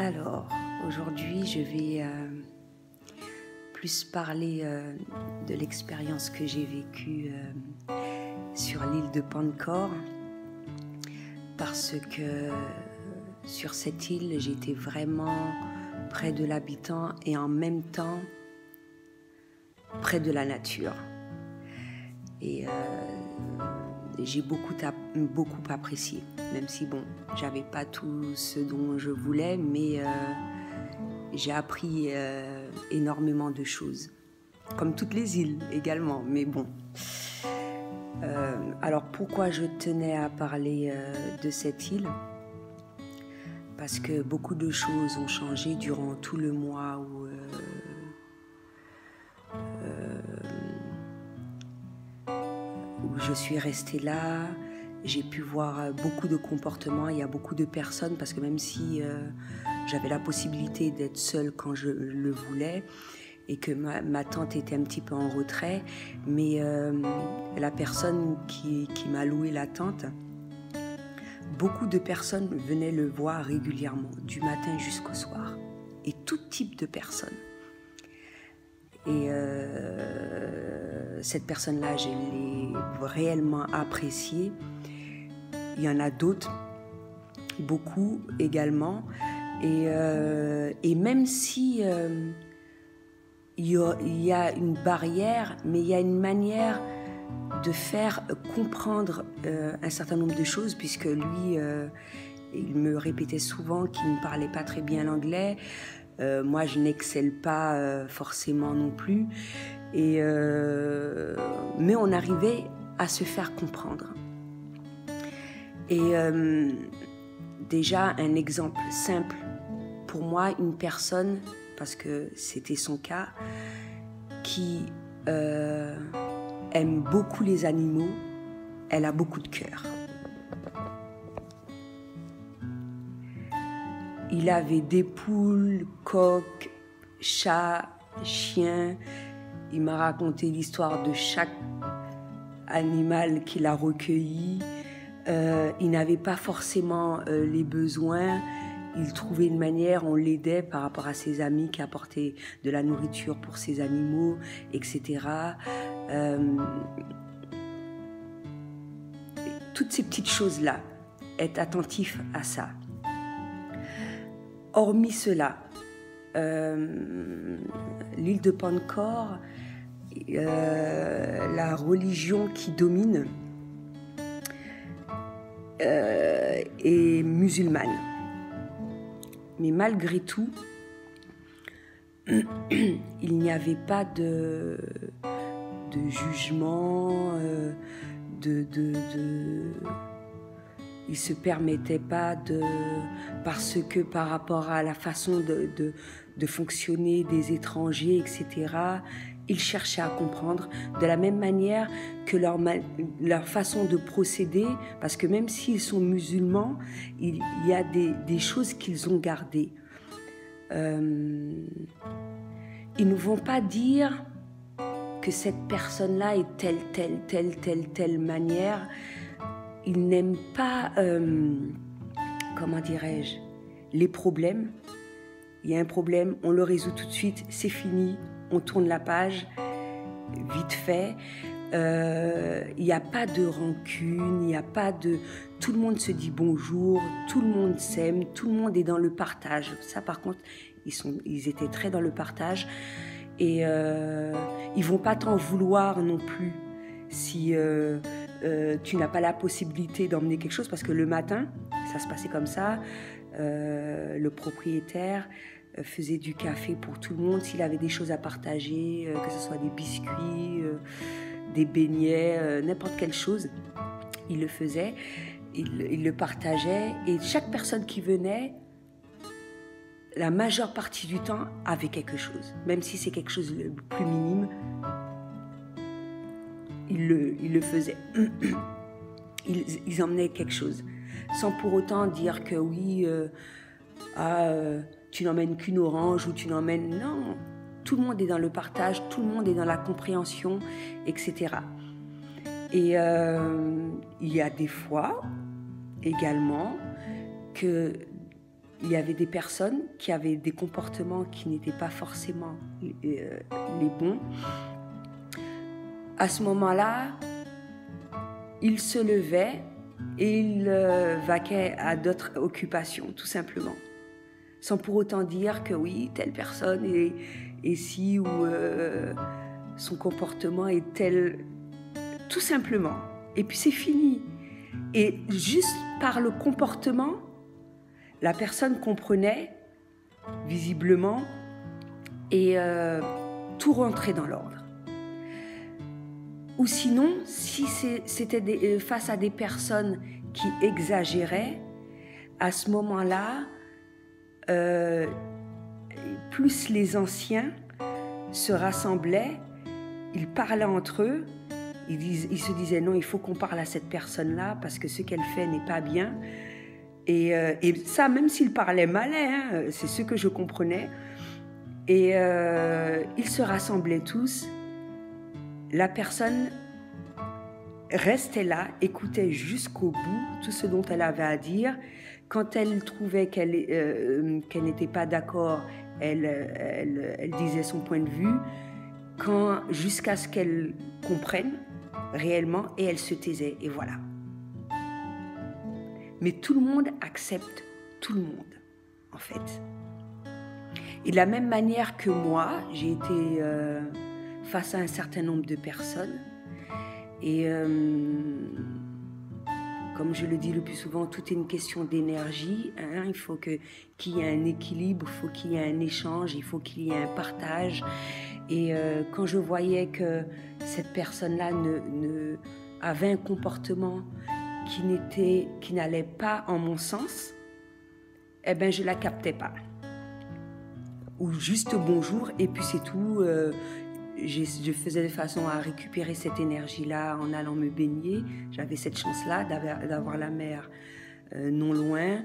Alors, aujourd'hui, je vais plus parler de l'expérience que j'ai vécue sur l'île de Pancor, parce que sur cette île, j'étais vraiment près de l'habitant et en même temps près de la nature. Et j'ai beaucoup apprécié, même si bon, j'avais pas tout ce dont je voulais, mais j'ai appris énormément de choses, comme toutes les îles également, mais bon. Alors pourquoi je tenais à parler de cette île? Parce que beaucoup de choses ont changé durant tout le mois où je suis restée là. J'ai pu voir beaucoup de comportements. Il y a beaucoup de personnes, parce que même si j'avais la possibilité d'être seule quand je le voulais et que ma tante était un petit peu en retrait, mais la personne qui m'a loué la tente, beaucoup de personnes venaient le voir régulièrement, du matin jusqu'au soir, et tout type de personnes. Et cette personne-là, je l'ai réellement appréciée. Il y en a d'autres, beaucoup également. Et même si il y a une barrière, mais il y a une manière de faire comprendre un certain nombre de choses, puisque lui, il me répétait souvent qu'il ne parlait pas très bien l'anglais. Moi, je n'excelle pas forcément non plus. Mais on arrivait à se faire comprendre. Et déjà, un exemple simple. Pour moi, une personne, parce que c'était son cas, qui aime beaucoup les animaux, elle a beaucoup de cœur. Il avait des poules, coqs, chats, chiens. Il m'a raconté l'histoire de chaque animal qu'il a recueilli. Il n'avait pas forcément les besoins. Il trouvait une manière, on l'aidait par rapport à ses amis qui apportaient de la nourriture pour ses animaux, etc. Toutes ces petites choses-là, être attentif à ça. Hormis cela, l'île de Pancor, la religion qui domine est musulmane. Mais malgré tout, il n'y avait pas de jugement, il ne se permettait pas parce que par rapport à la façon de fonctionner des étrangers, etc., ils cherchaient à comprendre de la même manière que leur façon de procéder, parce que même s'ils sont musulmans, il y a des choses qu'ils ont gardées. Ils ne vont pas dire que cette personne-là est telle manière. Ils n'aiment pas, comment dirais-je, les problèmes. Il y a un problème, on le résout tout de suite, c'est fini, on tourne la page, vite fait. Il n'y a pas de rancune, il n'y a pas de... Tout le monde se dit bonjour, tout le monde s'aime, tout le monde est dans le partage. Ça, par contre, ils étaient très dans le partage. Et ils ne vont pas t'en vouloir non plus si... tu n'as pas la possibilité d'emmener quelque chose, parce que le matin, ça se passait comme ça, le propriétaire faisait du café pour tout le monde. S'il avait des choses à partager, que ce soit des biscuits, des beignets, n'importe quelle chose, il le faisait, il le partageait, et chaque personne qui venait, la majeure partie du temps, avait quelque chose, même si c'est quelque chose de plus minime. Il le faisait. Ils emmenaient quelque chose, sans pour autant dire que oui, tu n'emmènes qu'une orange ou tu n'emmènes... Non, tout le monde est dans le partage, tout le monde est dans la compréhension, etc. Et il y a des fois également que il y avait des personnes qui avaient des comportements qui n'étaient pas forcément les bons. À ce moment-là, il se levait et il vaquait à d'autres occupations, tout simplement. Sans pour autant dire que oui, telle personne est si ou son comportement est tel, tout simplement. Et puis c'est fini. Et juste par le comportement, la personne comprenait visiblement et tout rentrait dans l'ordre. Ou sinon, si c'était face à des personnes qui exagéraient, à ce moment-là, plus les anciens se rassemblaient, ils parlaient entre eux, ils se disaient non, il faut qu'on parle à cette personne-là parce que ce qu'elle fait n'est pas bien. Et ça, même s'ils parlaient mal, hein, c'est ce que je comprenais. Et ils se rassemblaient tous. La personne restait là, écoutait jusqu'au bout tout ce dont elle avait à dire. Quand elle trouvait qu'elle n'était pas d'accord, elle disait son point de vue, jusqu'à ce qu'elle comprenne réellement, et elle se taisait, et voilà. Mais tout le monde accepte tout le monde, en fait. Et de la même manière que moi, j'ai été face à un certain nombre de personnes, et comme je le dis le plus souvent, tout est une question d'énergie. Hein. Il faut qu'il y ait un équilibre, il faut qu'il y ait un échange, il faut qu'il y ait un partage. Et quand je voyais que cette personne-là avait un comportement qui n'allait pas en mon sens, eh ben je la captais pas. Ou juste bonjour et puis c'est tout. Je faisais de façon à récupérer cette énergie-là en allant me baigner. J'avais cette chance-là d'avoir la mer non loin,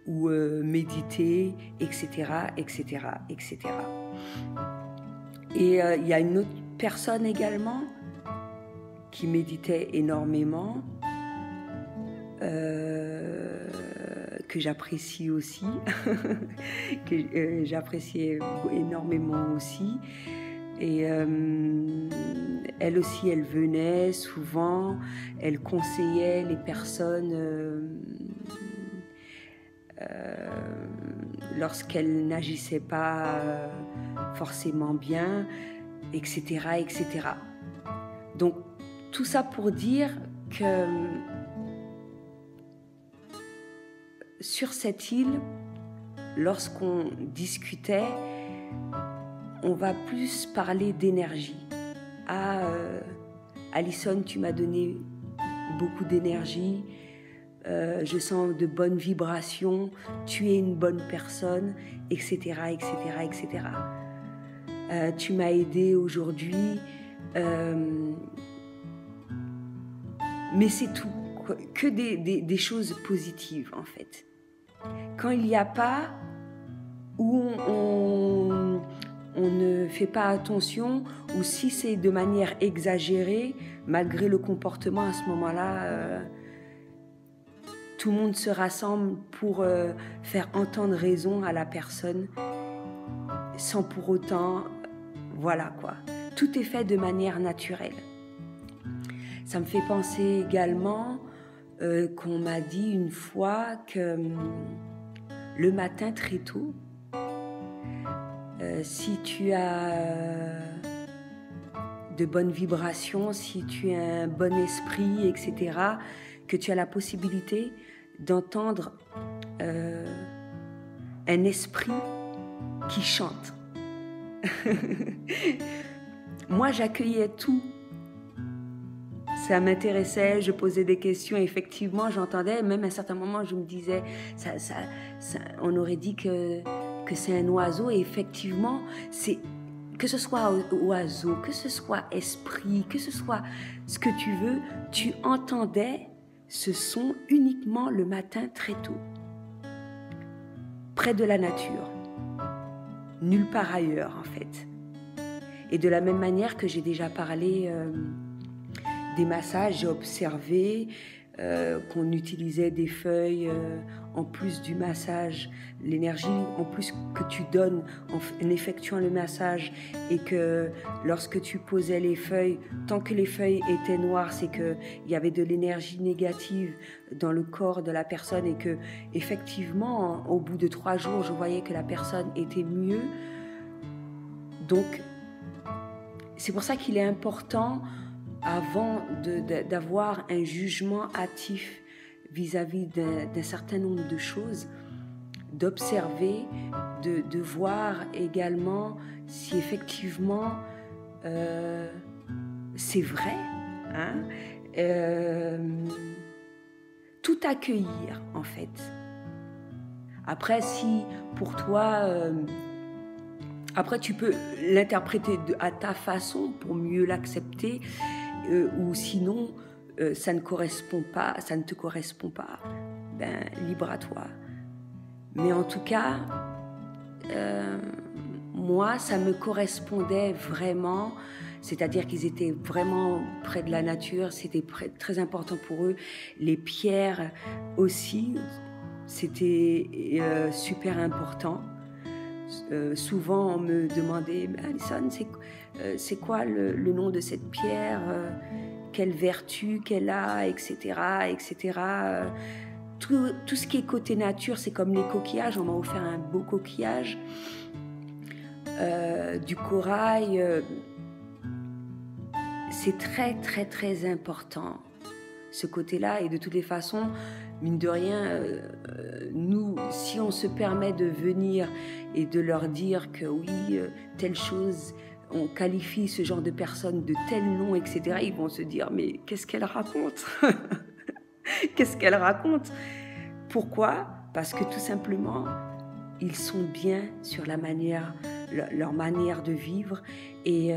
ou méditer, etc., etc., etc. Et il y a une autre personne également qui méditait énormément, que j'apprécie aussi, que j'appréciais énormément aussi. Et elle aussi, elle venait souvent, elle conseillait les personnes lorsqu'elles n'agissaient pas forcément bien, etc., etc. Donc, tout ça pour dire que sur cette île, lorsqu'on discutait, on va plus parler d'énergie. Ah, Alison, tu m'as donné beaucoup d'énergie, je sens de bonnes vibrations, tu es une bonne personne, etc., etc., etc. Tu m'as aidé aujourd'hui, mais c'est tout, que des choses positives en fait. Quand il n'y a pas, où on ne fait pas attention, ou si c'est de manière exagérée, malgré le comportement, à ce moment-là, tout le monde se rassemble pour faire entendre raison à la personne, sans pour autant, voilà quoi. Tout est fait de manière naturelle. Ça me fait penser également qu'on m'a dit une fois que le matin très tôt, si tu as de bonnes vibrations, si tu as un bon esprit, etc., que tu as la possibilité d'entendre un esprit qui chante. Moi, j'accueillais tout. Ça m'intéressait, je posais des questions, effectivement, j'entendais, même à un certain moment, je me disais, on aurait dit que c'est un oiseau, et effectivement, que ce soit oiseau, que ce soit esprit, que ce soit ce que tu veux, tu entendais ce son uniquement le matin très tôt, près de la nature, nulle part ailleurs en fait. Et de la même manière que j'ai déjà parlé des massages, j'ai observé qu'on utilisait des feuilles en plus du massage, l'énergie en plus que tu donnes en effectuant le massage, et que lorsque tu posais les feuilles, tant que les feuilles étaient noires, c'est qu'il y avait de l'énergie négative dans le corps de la personne, et que effectivement, au bout de 3 jours, je voyais que la personne était mieux. Donc, c'est pour ça qu'il est important, avant d'avoir un jugement hâtif vis-à-vis d'un certain nombre de choses, d'observer, de voir également si effectivement c'est vrai, hein, tout accueillir en fait. Après, si pour toi, après tu peux l'interpréter à ta façon pour mieux l'accepter, ou sinon ça ne te correspond pas, ben libre à toi. Mais en tout cas, moi ça me correspondait vraiment, c'est-à-dire qu'ils étaient vraiment près de la nature, c'était très important pour eux. Les pierres aussi, c'était super important. Souvent on me demandait, Alison, c'est quoi le nom de cette pierre, quelle vertu qu'elle a, etc., etc. Tout ce qui est côté nature, c'est comme les coquillages. On m'a offert un beau coquillage, du corail. C'est très très très important, ce côté-là. Et de toutes les façons, mine de rien, nous, si on se permet de venir et de leur dire que oui, telle chose, on qualifie ce genre de personnes de tel nom, etc., ils vont se dire, mais qu'est-ce qu'elle raconte? Qu'est-ce qu'elle raconte? Pourquoi? Parce que tout simplement, ils sont bien sur leur manière de vivre. Et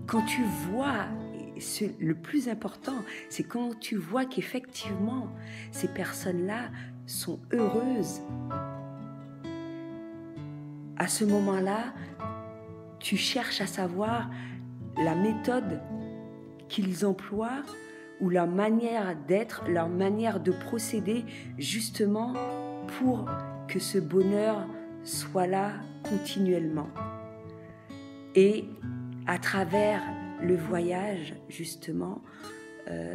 quand tu vois, le plus important, c'est quand tu vois qu'effectivement, ces personnes-là sont heureuses. À ce moment-là, tu cherches à savoir la méthode qu'ils emploient, ou leur manière d'être, leur manière de procéder, justement pour que ce bonheur soit là continuellement. Et à travers le voyage, justement,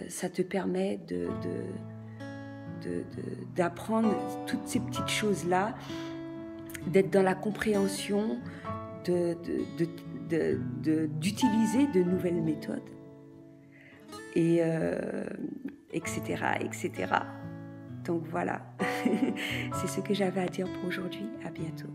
ça te permet d'apprendre toutes ces petites choses-là, d'être dans la compréhension, d'utiliser de nouvelles méthodes, et etc., etc. Donc voilà, c'est ce que j'avais à dire pour aujourd'hui. À bientôt.